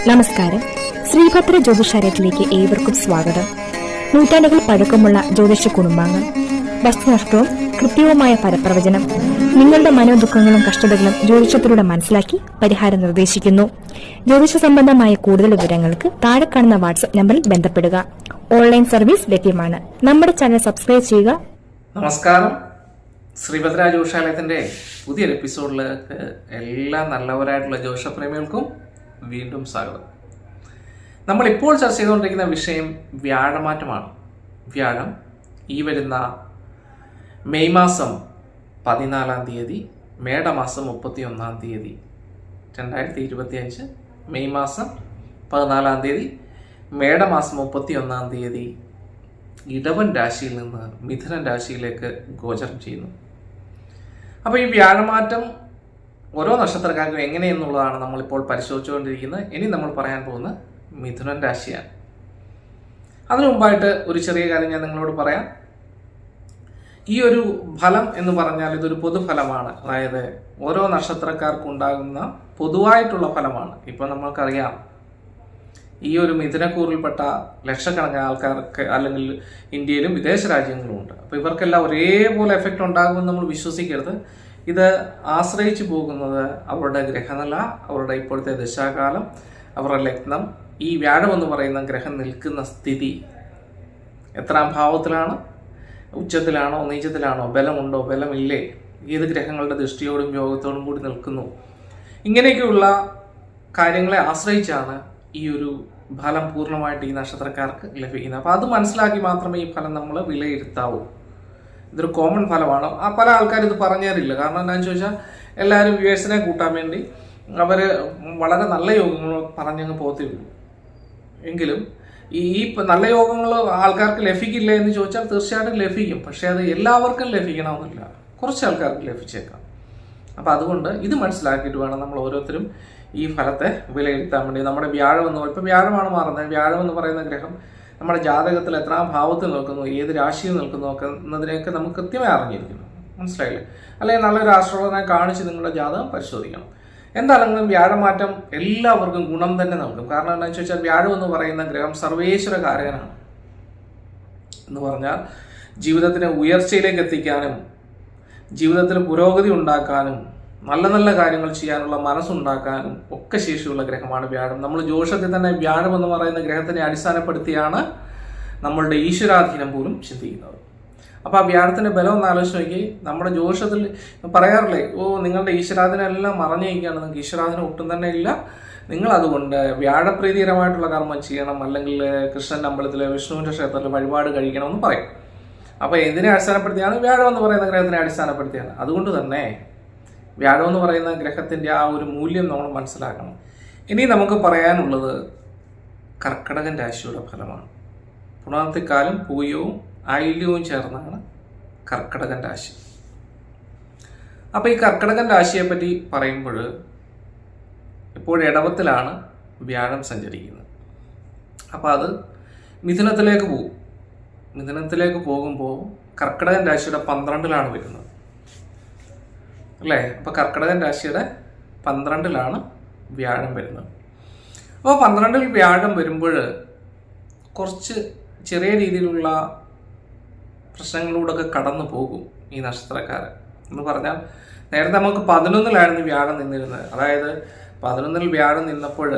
നമസ്കാരം. ശ്രീഭദ്ര ജ്യോതിഷാലയത്തിലേക്ക് ഏവർക്കും സ്വാഗതം. നൂറ്റാണ്ടുകൾ പഴക്കമുള്ള ജ്യോതിഷ കുടുംബാംഗം, വസ്തുനിഷ്ഠവും കൃത്യവുമായ ഫലപ്രവചനം, നിങ്ങളുടെ മനോദുഃഖങ്ങളും കഷ്ടതകളും ജ്യോതിഷത്തിലൂടെ മനസ്സിലാക്കി പരിഹാരം നിർദ്ദേശിക്കുന്നു. ജ്യോതിഷ സംബന്ധമായ കൂടുതൽ വിവരങ്ങൾക്ക് താഴെ കാണുന്ന വാട്സ്ആപ്പ് നമ്പറിൽ ബന്ധപ്പെടുക. ഓൺലൈൻ സർവീസ് ലഭ്യമാണ്. നമ്മുടെ ചാനൽ സബ്സ്ക്രൈബ് ചെയ്യുക. നമസ്കാരം. ശ്രീഭദ്ര ജ്യോതിഷാലയത്തിന്റെ പുതിയൊരു എപ്പിസോഡിലേക്ക് എല്ലാ നല്ലവരായിട്ടുള്ള ജ്യോതിഷപ്രേമികൾക്കും വീണ്ടും സ്വാഗതം. നമ്മളിപ്പോൾ ചർച്ച ചെയ്തുകൊണ്ടിരിക്കുന്ന വിഷയം വ്യാഴമാറ്റമാണ്. വ്യാഴം ഈ വരുന്ന മെയ് മാസം 14 തീയതി, മേടമാസം 31 തീയതി 2025, മെയ് മാസം 14 തീയതി, മേടമാസം 31 തീയതി ഇടവൻ രാശിയിൽ നിന്ന് മിഥുനൻ രാശിയിലേക്ക് ഗോചരം ചെയ്യുന്നു. അപ്പോൾ ഈ വ്യാഴമാറ്റം ഓരോ നക്ഷത്രക്കാർക്കും എങ്ങനെയെന്നുള്ളതാണ് നമ്മളിപ്പോൾ പരിശോധിച്ചുകൊണ്ടിരിക്കുന്നത്. ഇനി നമ്മൾ പറയാൻ പോകുന്ന മിഥുനൻ രാശിയാണ്. അതിനു മുമ്പായിട്ട് ഒരു ചെറിയ കാര്യം ഞാൻ നിങ്ങളോട് പറയാം. ഈ ഒരു ഫലം എന്ന് പറഞ്ഞാൽ ഇതൊരു പൊതുഫലമാണ്. അതായത് ഓരോ നക്ഷത്രക്കാർക്കും ഉണ്ടാകുന്ന പൊതുവായിട്ടുള്ള ഫലമാണ്. ഇപ്പം നമ്മൾക്കറിയാം, ഈ ഒരു മിഥുനക്കൂറിൽപ്പെട്ട ലക്ഷക്കണക്കിന് ആൾക്കാർക്ക് അല്ലെങ്കിൽ ഇന്ത്യയിലും വിദേശ രാജ്യങ്ങളും ഉണ്ട്. അപ്പോൾ ഇവർക്കെല്ലാം ഒരേപോലെ എഫക്റ്റ് ഉണ്ടാകുമെന്ന് നമ്മൾ വിശ്വസിക്കരുത്. ഇത് ആശ്രയിച്ചു പോകുന്നത് അവരുടെ ഗ്രഹനില, അവരുടെ ഇപ്പോഴത്തെ ദശാകാലം, അവരുടെ ലഗ്നം, ഈ വ്യാഴം എന്ന് പറയുന്ന ഗ്രഹം നിൽക്കുന്ന സ്ഥിതി, എത്രാം ഭാവത്തിലാണ്, ഉച്ചത്തിലാണോ നീചത്തിലാണോ, ബലമുണ്ടോ ബലമില്ലേ, ഏത് ഗ്രഹങ്ങളുടെ ദൃഷ്ടിയോടും യോഗത്തോടും കൂടി നിൽക്കുന്നു, ഇങ്ങനെയൊക്കെയുള്ള കാര്യങ്ങളെ ആശ്രയിച്ചാണ് ഈ ഒരു ഫലം പൂർണ്ണമായിട്ട് ഈ നക്ഷത്രക്കാർക്ക് ലഭിക്കുന്നത്. അപ്പോൾ അത് മനസ്സിലാക്കി മാത്രമേ ഈ ഫലം നമ്മൾ വിലയിരുത്താവൂ. ഇതൊരു കോമൺ ഫലമാണ്. പല ആൾക്കാരും ഇത് പറഞ്ഞു തരില്ല. കാരണം എന്താണെന്ന് ചോദിച്ചാൽ എല്ലാവരും വ്യൂവേഴ്സിനെ കൂട്ടാൻ വേണ്ടി അവർ വളരെ നല്ല യോഗങ്ങൾ പറഞ്ഞങ്ങ് പോകത്തേ ഉള്ളൂ. എങ്കിലും ഈ നല്ല യോഗങ്ങൾ ആൾക്കാർക്ക് ലഭിക്കില്ല എന്ന് ചോദിച്ചാൽ തീർച്ചയായിട്ടും ലഭിക്കും. പക്ഷെ അത് എല്ലാവർക്കും ലഭിക്കണമെന്നില്ല, കുറച്ച് ആൾക്കാർക്ക് ലഭിച്ചേക്കാം. അപ്പം അതുകൊണ്ട് ഇത് മനസ്സിലാക്കിയിട്ട് വേണം നമ്മൾ ഓരോരുത്തരും ഈ ഫലത്തെ വിലയിരുത്താൻ വേണ്ടി. നമ്മുടെ വ്യാഴം എന്ന് ഇപ്പം വ്യാഴമാണ് മാറുന്നത്. വ്യാഴം എന്ന് പറയുന്ന ഗ്രഹം നമ്മുടെ ജാതകത്തിൽ എത്രാം ഭാവത്തിൽ നിൽക്കുന്നു, ഏത് രാശിയിൽ നിൽക്കുന്നു എന്നതിനെയൊക്കെ നമുക്ക് കൃത്യമായി അറിഞ്ഞിരിക്കുന്നു. മനസ്സിലായില്ലേ? അല്ലെങ്കിൽ നല്ലൊരു ആസ്ട്രോളജനെ കാണിച്ച് നിങ്ങളുടെ ജാതകം പരിശോധിക്കണം. എന്താണെങ്കിലും വ്യാഴമാറ്റം എല്ലാവർക്കും ഗുണം തന്നെ നൽകും. കാരണം എന്താണെന്ന് ചോദിച്ചാൽ വ്യാഴം എന്ന് പറയുന്ന ഗ്രഹം സർവേശ്വര കാരകനാണ്. എന്ന് പറഞ്ഞാൽ ജീവിതത്തിനെ ഉയർച്ചയിലേക്ക് എത്തിക്കാനും ജീവിതത്തിൽ പുരോഗതി ഉണ്ടാക്കാനും നല്ല നല്ല കാര്യങ്ങൾ ചെയ്യാനുള്ള മനസ്സുണ്ടാക്കാനും ഒക്കെ ശേഷിയുള്ള ഗ്രഹമാണ് വ്യാഴം. നമ്മൾ ജ്യോതിഷത്തിൽ തന്നെ വ്യാഴം എന്ന് പറയുന്ന ഗ്രഹത്തിനെ അടിസ്ഥാനപ്പെടുത്തിയാണ് നമ്മളുടെ ഈശ്വരാധീനം പോലും ചിന്തിക്കുന്നത്. അപ്പോൾ ആ വ്യാഴത്തിൻ്റെ ബലം ഒന്ന് ആലോചിച്ച് നോക്കി. നമ്മുടെ ജ്യോതിഷത്തിൽ പറയാറില്ലേ, നിങ്ങളുടെ ഈശ്വരാധീനം എല്ലാം മറഞ്ഞിരിക്കുകയാണ്, നിങ്ങൾക്ക് ഈശ്വരാധീനം ഒട്ടും തന്നെ ഇല്ല, നിങ്ങൾ അതുകൊണ്ട് വ്യാഴപ്രീതികരമായിട്ടുള്ള കർമ്മം ചെയ്യണം, അല്ലെങ്കിൽ കൃഷ്ണൻ്റെ അമ്പലത്തിലെ വിഷ്ണുവിൻ്റെ ക്ഷേത്രത്തിൽ വഴിപാട് കഴിക്കണമെന്ന് പറയും. അപ്പോൾ എന്തിനെ അടിസ്ഥാനപ്പെടുത്തിയാണ്? വ്യാഴം എന്ന് പറയുന്ന ഗ്രഹത്തിനെ അടിസ്ഥാനപ്പെടുത്തിയാണ്. അതുകൊണ്ട് തന്നെ വ്യാഴം എന്ന് പറയുന്ന ഗ്രഹത്തിൻ്റെ ആ ഒരു മൂല്യം നമ്മൾ മനസ്സിലാക്കണം. ഇനി നമുക്ക് പറയാനുള്ളത് കർക്കിടകൻ രാശിയുടെ ഫലമാണ്. പുണർത്തിക്കാലും പൂയവും ആയില്യവും ചേർന്നാണ് കർക്കിടകൻ രാശി. അപ്പോൾ ഈ കർക്കിടകൻ രാശിയെ പറ്റി പറയുമ്പോൾ ഇപ്പോൾ ഇടവത്തിലാണ് വ്യാഴം സഞ്ചരിക്കുന്നത്. അപ്പോൾ അത് മിഥുനത്തിലേക്ക് പോകും. മിഥുനത്തിലേക്ക് പോകുമ്പോൾ കർക്കിടകൻ രാശിയുടെ 12ലാണ് വരുന്നത് അല്ലേ? അപ്പോൾ കർക്കിടകൻ രാശിയുടെ 12ലാണ് വ്യാഴം വരുന്നത്. അപ്പോൾ 12ൽ വ്യാഴം വരുമ്പോൾ കുറച്ച് ചെറിയ രീതിയിലുള്ള പ്രശ്നങ്ങളിലൂടെയൊക്കെ കടന്നു പോകും ഈ നക്ഷത്രക്കാരൻ. എന്ന് പറഞ്ഞാൽ നേരത്തെ നമുക്ക് 11ലായിരുന്നു വ്യാഴം നിന്നിരുന്നത്. അതായത് 11ൽ വ്യാഴം നിന്നപ്പോൾ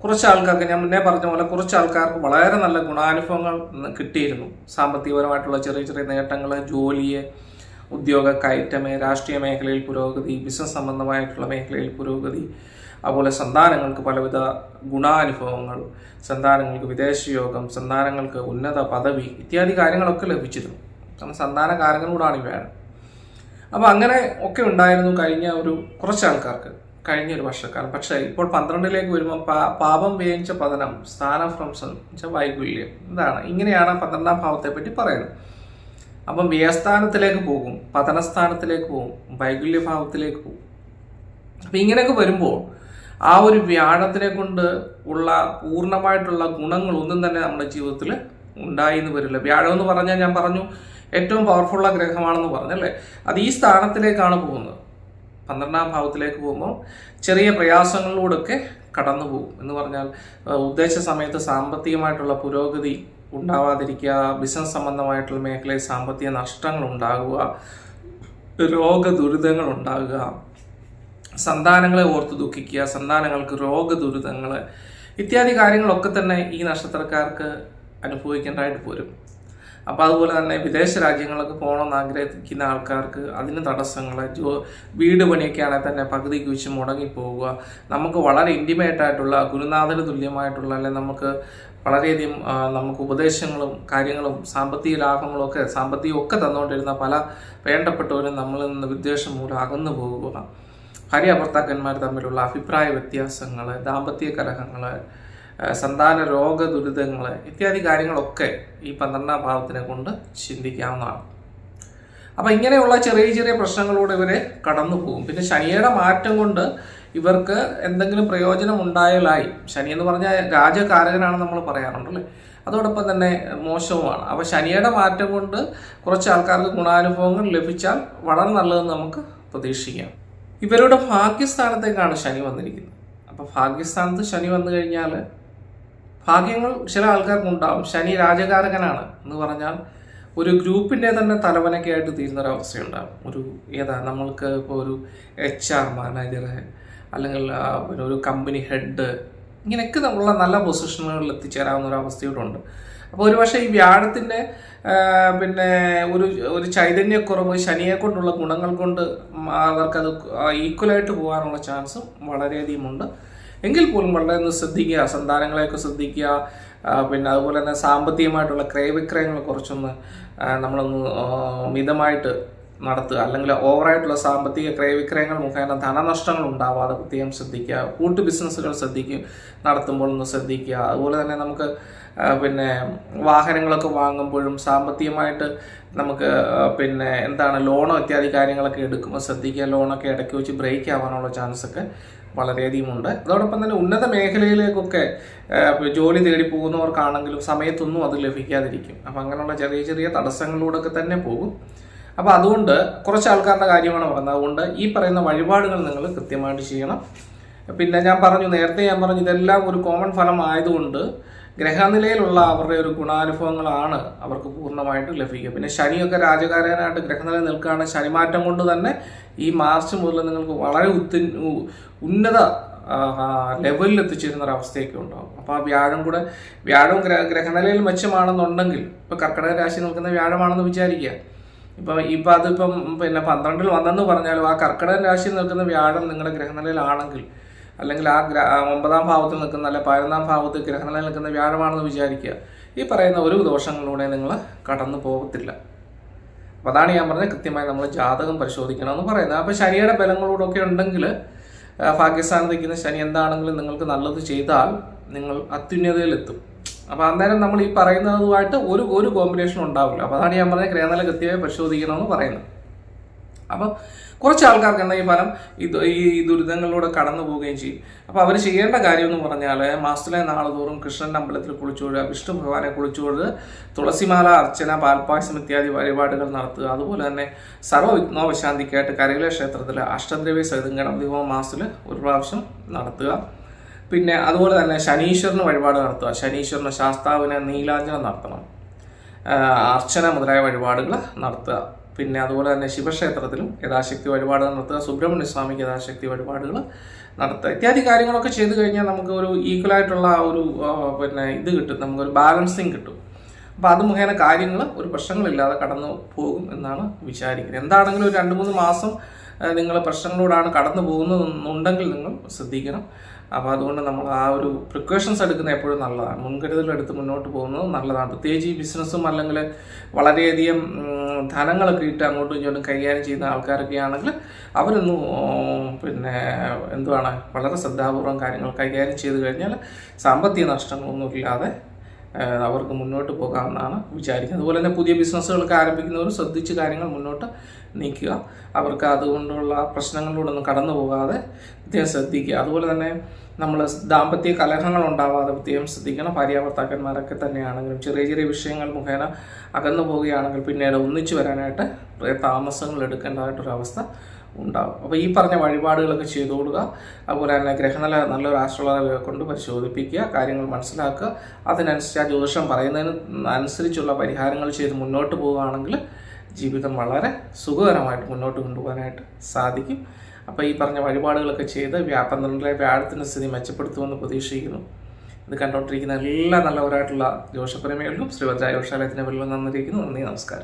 കുറച്ച് ആൾക്കാർക്ക്, ഞാൻ മുന്നേ പറഞ്ഞ പോലെ, കുറച്ച് ആൾക്കാർക്ക് വളരെ നല്ല ഗുണാനുഭവങ്ങൾ കിട്ടിയിരുന്നു. സാമ്പത്തികപരമായിട്ടുള്ള ചെറിയ ചെറിയ നേട്ടങ്ങൾ, ജോലിയെ, ഉദ്യോഗ കയറ്റമേ, രാഷ്ട്രീയ മേഖലയിൽ പുരോഗതി, ബിസിനസ് സംബന്ധമായിട്ടുള്ള മേഖലയിൽ പുരോഗതി, അതുപോലെ സന്താനങ്ങൾക്ക് പലവിധ ഗുണാനുഭവങ്ങൾ, സന്താനങ്ങൾക്ക് വിദേശയോഗം, സന്താനങ്ങൾക്ക് ഉന്നത പദവി ഇത്യാദി കാര്യങ്ങളൊക്കെ ലഭിച്ചിരുന്നു. കാരണം സന്താനകാരങ്ങളോടാണ് ഈ വ്യാഴം. അപ്പോൾ അങ്ങനെ ഒക്കെ ഉണ്ടായിരുന്നു കഴിഞ്ഞ ഒരു കുറച്ച് ആൾക്കാർക്ക് കഴിഞ്ഞൊരു വർഷക്കാലം. പക്ഷേ ഇപ്പോൾ 12ലേക്ക് വരുമ്പോൾ പാപം വേയിച്ച പതനം, സ്ഥാനഭ്രംശം, വൈകുല്യം, എന്താണ് ഇങ്ങനെയാണ് 12ാം ഭാവത്തെ പറ്റി പറയുന്നത്. അപ്പം വ്യയസ്ഥാനത്തിലേക്ക് പോകും, പതനസ്ഥാനത്തിലേക്ക് പോകും, വൈകുല്യഭാവത്തിലേക്ക് പോകും. അപ്പം ഇങ്ങനെയൊക്കെ വരുമ്പോൾ ആ ഒരു വ്യാഴത്തിനെ കൊണ്ട് ഉള്ള പൂർണ്ണമായിട്ടുള്ള ഗുണങ്ങളൊന്നും തന്നെ നമ്മുടെ ജീവിതത്തിൽ ഉണ്ടായി എന്ന് വരില്ല. വ്യാഴം എന്ന് പറഞ്ഞാൽ ഞാൻ പറഞ്ഞു ഏറ്റവും പവർഫുള്ള ഗ്രഹമാണെന്ന് പറഞ്ഞല്ലേ, അത് ഈ സ്ഥാനത്തിലേക്കാണ് പോകുന്നത്. 12ാം ഭാവത്തിലേക്ക് പോകുമ്പോൾ ചെറിയ പ്രയാസങ്ങളിലൂടെയൊക്കെ കടന്നു പോകും. എന്ന് പറഞ്ഞാൽ ഉദ്ദേശ സമയത്ത് സാമ്പത്തികമായിട്ടുള്ള പുരോഗതി ഉണ്ടാവാതിരിക്കുക, ബിസിനസ് സംബന്ധമായിട്ടുള്ള മേഖലയിൽ സാമ്പത്തിക നഷ്ടങ്ങൾ ഉണ്ടാകുക, രോഗദുരിതങ്ങൾ ഉണ്ടാകുക, സന്താനങ്ങളെ ഓർത്ത് ദുഃഖിക്കുക, സന്താനങ്ങൾക്ക് രോഗദുരിതങ്ങൾ ഇത്യാദി കാര്യങ്ങളൊക്കെ തന്നെ ഈ നക്ഷത്രക്കാർക്ക് അനുഭവിക്കേണ്ടതായിട്ട് വരും. അപ്പോൾ അതുപോലെ തന്നെ വിദേശ രാജ്യങ്ങളൊക്കെ പോകണമെന്ന് ആഗ്രഹിക്കുന്ന ആൾക്കാർക്ക് അതിന് തടസ്സങ്ങൾ, വീട് പണിയൊക്കെ ആണെങ്കിൽ തന്നെ പകുതിക്ക് വെച്ച് മുടങ്ങിപ്പോവുക, നമുക്ക് വളരെ ഇൻറ്റിമേറ്റ് ആയിട്ടുള്ള ഗുരുനാഥന് തുല്യമായിട്ടുള്ള അല്ലെങ്കിൽ നമുക്ക് വളരെയധികം നമുക്ക് ഉപദേശങ്ങളും കാര്യങ്ങളും സാമ്പത്തിക ലാഭങ്ങളും ഒക്കെ സാമ്പത്തികമൊക്കെ തന്നുകൊണ്ടിരുന്ന പല വേണ്ടപ്പെട്ടവരും നമ്മളിൽ നിന്ന് വിദ്വേഷം മൂലം അകന്നു പോകുക, ഭാര്യ ഭർത്താക്കന്മാർ തമ്മിലുള്ള അഭിപ്രായ വ്യത്യാസങ്ങൾ, ദാമ്പത്യ കലഹങ്ങൾ, സന്താന രോഗ ദുരിതങ്ങൾ ഇത്യാദി കാര്യങ്ങളൊക്കെ ഈ 12ാം ഭാവത്തിനെ കൊണ്ട് ചിന്തിക്കാവുന്നതാണ്. അപ്പം ഇങ്ങനെയുള്ള ചെറിയ ചെറിയ പ്രശ്നങ്ങളോട് ഇവരെ കടന്നു പോകും. പിന്നെ ശനിയുടെ മാറ്റം കൊണ്ട് ഇവർക്ക് എന്തെങ്കിലും പ്രയോജനം ഉണ്ടായാലായി. ശനി എന്ന് പറഞ്ഞാൽ രാജകാരകനാണെന്ന് നമ്മൾ പറയാറുണ്ടല്ലേ, അതോടൊപ്പം തന്നെ മോശവുമാണ്. അപ്പോൾ ശനിയുടെ മാറ്റം കൊണ്ട് കുറച്ച് ആൾക്കാർക്ക് ഗുണാനുഭവങ്ങൾ ലഭിച്ചാൽ വളരെ നല്ലതെന്ന് നമുക്ക് പ്രതീക്ഷിക്കാം. ഇവരുടെ ഭാഗ്യസ്ഥാനത്തേക്കാണ് ശനി വന്നിരിക്കുന്നത്. അപ്പോൾ ഭാഗ്യസ്ഥാനത്ത് ശനി വന്നു കഴിഞ്ഞാൽ ഭാഗ്യങ്ങൾ ചില ആൾക്കാർക്ക് ഉണ്ടാവും. ശനി രാജകാരകനാണ് എന്ന് പറഞ്ഞാൽ ഒരു ഗ്രൂപ്പിൻ്റെ തന്നെ തലവനൊക്കെ ആയിട്ട് തീരുന്നൊരവസ്ഥയുണ്ടാകും. നമ്മൾക്ക് ഇപ്പോൾ ഒരു HR മാനേജർ അല്ലെങ്കിൽ പിന്നെ ഒരു കമ്പനി ഹെഡ് ഇങ്ങനെയൊക്കെ ഉള്ള നല്ല പൊസിഷനുകളിൽ എത്തിച്ചേരാവുന്ന ഒരു അവസ്ഥയോടുണ്ട്. അപ്പോൾ ഒരുപക്ഷെ ഈ വ്യാഴത്തിൻ്റെ പിന്നെ ഒരു ചൈതന്യക്കുറവ് ശനിയെ കൊണ്ടുള്ള ഗുണങ്ങൾ കൊണ്ട് അവർക്കത് ഈക്വലായിട്ട് പോകാനുള്ള ചാൻസും വളരെയധികം ഉണ്ട്. എങ്കിൽ പോലും വളരെ ഒന്ന് ശ്രദ്ധിക്കുക, സന്താനങ്ങളെയൊക്കെ ശ്രദ്ധിക്കുക. പിന്നെ അതുപോലെ തന്നെ സാമ്പത്തികമായിട്ടുള്ള ക്രയവിക്രയങ്ങൾ കുറച്ചൊന്ന് നമ്മളൊന്ന് മിതമായിട്ട് നടത്തുക, അല്ലെങ്കിൽ ഓവറായിട്ടുള്ള സാമ്പത്തിക ക്രയവിക്രയങ്ങൾ മുഖേന ധനനഷ്ടങ്ങൾ ഉണ്ടാവാതെ പ്രത്യേകം ശ്രദ്ധിക്കുക. കൂട്ടു ബിസിനസ്സുകൾ നടത്തുമ്പോൾ ഒന്ന് ശ്രദ്ധിക്കുക. അതുപോലെ തന്നെ നമുക്ക് പിന്നെ വാഹനങ്ങളൊക്കെ വാങ്ങുമ്പോഴും സാമ്പത്തികമായിട്ട് നമുക്ക് പിന്നെ ലോണോ ഇത്യാദി കാര്യങ്ങളൊക്കെ എടുക്കുമ്പോൾ ശ്രദ്ധിക്കുക. ലോണൊക്കെ ഇടയ്ക്ക് വെച്ച് ബ്രേക്ക് ആവാനുള്ള ചാൻസൊക്കെ വളരെയധികം ഉണ്ട്. അതോടൊപ്പം തന്നെ ഉന്നത മേഖലയിലേക്കൊക്കെ ജോലി തേടി പോകുന്നവർക്കാണെങ്കിലും സമയത്തൊന്നും അത് ലഭിക്കാതിരിക്കും. അപ്പം അങ്ങനെയുള്ള ചെറിയ ചെറിയ തടസ്സങ്ങളിലൂടെയൊക്കെ തന്നെ പോകും. അപ്പോൾ അതുകൊണ്ട് കുറച്ച് ആൾക്കാരുടെ കാര്യമാണ് പറയുന്നത്. അതുകൊണ്ട് ഈ പറയുന്ന വഴിപാടുകൾ നിങ്ങൾ കൃത്യമായിട്ട് ചെയ്യണം. പിന്നെ നേരത്തെ ഞാൻ പറഞ്ഞു ഇതെല്ലാം ഒരു കോമൺ ഫലം ആയതുകൊണ്ട് ഗ്രഹനിലയിലുള്ള അവരുടെ ഒരു ഗുണാനുഭവങ്ങളാണ് അവർക്ക് പൂർണ്ണമായിട്ട് ലഭിക്കുക. പിന്നെ ശനിയൊക്കെ രാജകാരനായിട്ട് ഗ്രഹനിലയിൽ നിൽക്കുകയാണ്. ശനിമാറ്റം കൊണ്ട് തന്നെ ഈ മാർച്ച് മുതൽ നിങ്ങൾക്ക് വളരെ ഉന്നത ലെവലിൽ എത്തിച്ചേരുന്ന ഒരു അവസ്ഥയൊക്കെ ഉണ്ടാകും. അപ്പോൾ ആ വ്യാഴവും ഗ്രഹനിലയിൽ മെച്ചമാണെന്നുണ്ടെങ്കിൽ ഇപ്പോൾ കർക്കിടക രാശി നിൽക്കുന്ന വ്യാഴമാണെന്ന് വിചാരിക്കുക. ഇപ്പം അതിപ്പം 12ൽ വന്നെന്ന് പറഞ്ഞാലും ആ കർക്കിടക രാശിയിൽ നിൽക്കുന്ന വ്യാഴം നിങ്ങളുടെ ഗ്രഹനിലയിലാണെങ്കിൽ, അല്ലെങ്കിൽ ആ 9ാം ഭാവത്തിൽ നിൽക്കുന്ന അല്ലെ 11ാം ഭാവത്തിൽ ഗ്രഹനിലയിൽ നിൽക്കുന്ന വ്യാഴമാണെന്ന് വിചാരിക്കുക, ഈ പറയുന്ന ഒരു ദോഷങ്ങളിലൂടെ നിങ്ങൾ കടന്നു പോകത്തില്ല. അപ്പം അതാണ് ഞാൻ പറഞ്ഞത്, കൃത്യമായി നമ്മൾ ജാതകം പരിശോധിക്കണമെന്ന് പറയുന്നത്. അപ്പോൾ ശനിയുടെ ബലങ്ങളോടൊക്കെ ഉണ്ടെങ്കിൽ ഭാഗ്യസ്ഥാനത്ത് നിൽക്കുന്ന ശനി എന്താണെങ്കിലും നിങ്ങൾക്ക് നല്ലത് ചെയ്താൽ നിങ്ങൾ അത്യുന്നതയിലെത്തും. അപ്പോൾ അന്നേരം നമ്മൾ ഈ പറയുന്നതുമായിട്ട് ഒരു കോമ്പിനേഷൻ ഉണ്ടാവില്ല. അപ്പോൾ അതാണ് ഞാൻ പറഞ്ഞത് ഗ്രഹനില കൃത്യമായി പരിശോധിക്കണമെന്ന് പറയുന്നത്. അപ്പം കുറച്ച് ആൾക്കാർക്ക് എന്നാൽ ഈ ഫലം ഈ ദുരിതങ്ങളിലൂടെ കടന്നു പോവുകയും ചെയ്യും. അപ്പോൾ അവർ ചെയ്യേണ്ട കാര്യം എന്ന് പറഞ്ഞാൽ മാസത്തിലെ നാളുതോറും കൃഷ്ണൻ്റെ അമ്പലത്തിൽ കുളിച്ചുകൊള്ളുക, വിഷ്ണു ഭഗവാനെ കുളിച്ചുകൊള്ളുക, തുളസിമാല അർച്ചന, പാൽപ്പായസം ഇത്യാദി വഴിപാടുകൾ നടത്തുക. അതുപോലെ തന്നെ സർവ്വവിഘ്നോപശാന്തിക്കായിട്ട് കരയിലെ ക്ഷേത്രത്തിൽ അഷ്ടദ്രവ്യ സഹിതം ഗണപതി ഹോമം മാസത്തിൽ ഒരു പ്രാവശ്യം നടത്തുക. പിന്നെ അതുപോലെ തന്നെ ശനീശ്വരന് വഴിപാട് നടത്തുക. ശനീശ്വരന് ശാസ്താവിന് നീലാഞ്ജനം നടത്തണം, അർച്ചന മുതലായ വഴിപാടുകൾ നടത്തുക. പിന്നെ അതുപോലെ തന്നെ ശിവക്ഷേത്രത്തിലും യഥാശക്തി വഴിപാടുകൾ നടത്തുക, സുബ്രഹ്മണ്യ സ്വാമിക്ക് യഥാശക്തി വഴിപാടുകൾ നടത്തുക. ഇത്യാദി കാര്യങ്ങളൊക്കെ ചെയ്തു കഴിഞ്ഞാൽ നമുക്ക് ഒരു ഈക്വലായിട്ടുള്ള ഒരു ഇത് കിട്ടും, നമുക്കൊരു ബാലൻസിങ് കിട്ടും. അപ്പോൾ അത് മുഖേന കാര്യങ്ങൾ ഒരു പ്രശ്നങ്ങളില്ലാതെ കടന്നു പോകും എന്നാണ് വിചാരിക്കുന്നത്. എന്താണെങ്കിലും ഒരു 2-3 മാസം നിങ്ങൾ പ്രശ്നങ്ങളോടാണ് കടന്നു പോകുന്നതെന്നുണ്ടെങ്കിൽ നിങ്ങൾ ശ്രദ്ധിക്കണം. അപ്പോൾ അതുകൊണ്ട് നമ്മൾ ആ ഒരു പ്രിക്കോഷൻസ് എടുക്കുന്നത് എപ്പോഴും നല്ലതാണ്, മുൻകരുതലെടുത്ത് മുന്നോട്ട് പോകുന്നത് നല്ലതാണ്. പ്രത്യേകിച്ച് ഈ ബിസിനസ്സും അല്ലെങ്കിൽ വളരെയധികം ധനങ്ങളൊക്കെ ഇട്ട് അങ്ങോട്ടും ഇങ്ങോട്ടും കൈകാര്യം ചെയ്യുന്ന ആൾക്കാരൊക്കെ ആണെങ്കിൽ അവരൊന്നും വളരെ ശ്രദ്ധാപൂർവം കാര്യങ്ങൾ കൈകാര്യം ചെയ്ത് കഴിഞ്ഞാൽ സാമ്പത്തിക നഷ്ടങ്ങളൊന്നും ഇല്ലാതെ അവർക്ക് മുന്നോട്ട് പോകാമെന്നാണ് വിചാരിക്കുന്നത്. അതുപോലെ തന്നെ പുതിയ ബിസിനസ്സുകളൊക്കെ ആരംഭിക്കുന്നവർ ശ്രദ്ധിച്ച് കാര്യങ്ങൾ മുന്നോട്ട് നീക്കുക. അവർക്ക് അതുകൊണ്ടുള്ള പ്രശ്നങ്ങളിലൂടെ ഒന്നും കടന്നു പോകാതെ പ്രത്യേകം ശ്രദ്ധിക്കുക. അതുപോലെ തന്നെ നമ്മൾ ദാമ്പത്യ കലഹങ്ങൾ ഉണ്ടാവാതെ പ്രത്യേകം ശ്രദ്ധിക്കണം. ഭാര്യാഭർത്താക്കന്മാരൊക്കെ തന്നെയാണെങ്കിലും ചെറിയ ചെറിയ വിഷയങ്ങൾ മുഖേന അകന്നു പോവുകയാണെങ്കിൽ പിന്നീട് ഒന്നിച്ചു വരാനായിട്ട് താമസങ്ങൾ എടുക്കേണ്ടതായിട്ടൊരവസ്ഥ ഉണ്ടാകും. അപ്പോൾ ഈ പറഞ്ഞ വഴിപാടുകളൊക്കെ ചെയ്തു കൊടുക്കുക. അതുപോലെ തന്നെ ഗ്രഹനില നല്ലൊരു ആസ്ട്രോളറെ കൊണ്ട് പരിശോധിപ്പിക്കുക, കാര്യങ്ങൾ മനസ്സിലാക്കുക. അതിനനുസരിച്ച് ആ ജ്യോതിഷം പറയുന്നതിന് അനുസരിച്ചുള്ള പരിഹാരങ്ങൾ ചെയ്ത് മുന്നോട്ട് പോവുകയാണെങ്കിൽ ജീവിതം വളരെ സുഖകരമായിട്ട് മുന്നോട്ട് കൊണ്ടുപോകാനായിട്ട് സാധിക്കും. അപ്പോൾ ഈ പറഞ്ഞ വഴിപാടുകളൊക്കെ ചെയ്ത് 12 വ്യാഴത്തിൻ്റെ സ്ഥിതി മെച്ചപ്പെടുത്തുമെന്ന് പ്രതീക്ഷിക്കുന്നു. ഇത് കണ്ടുകൊണ്ടിരിക്കുന്ന എല്ലാ നല്ലവരായിട്ടുള്ള ജ്യോതിഷപ്രേമികൾക്കും ശ്രീഭദ്ര ജ്യോതിഷാലയത്തിൻ്റെ പേരിൽ നന്ദിയിരിക്കുന്നു. നന്ദി, നമസ്കാരം.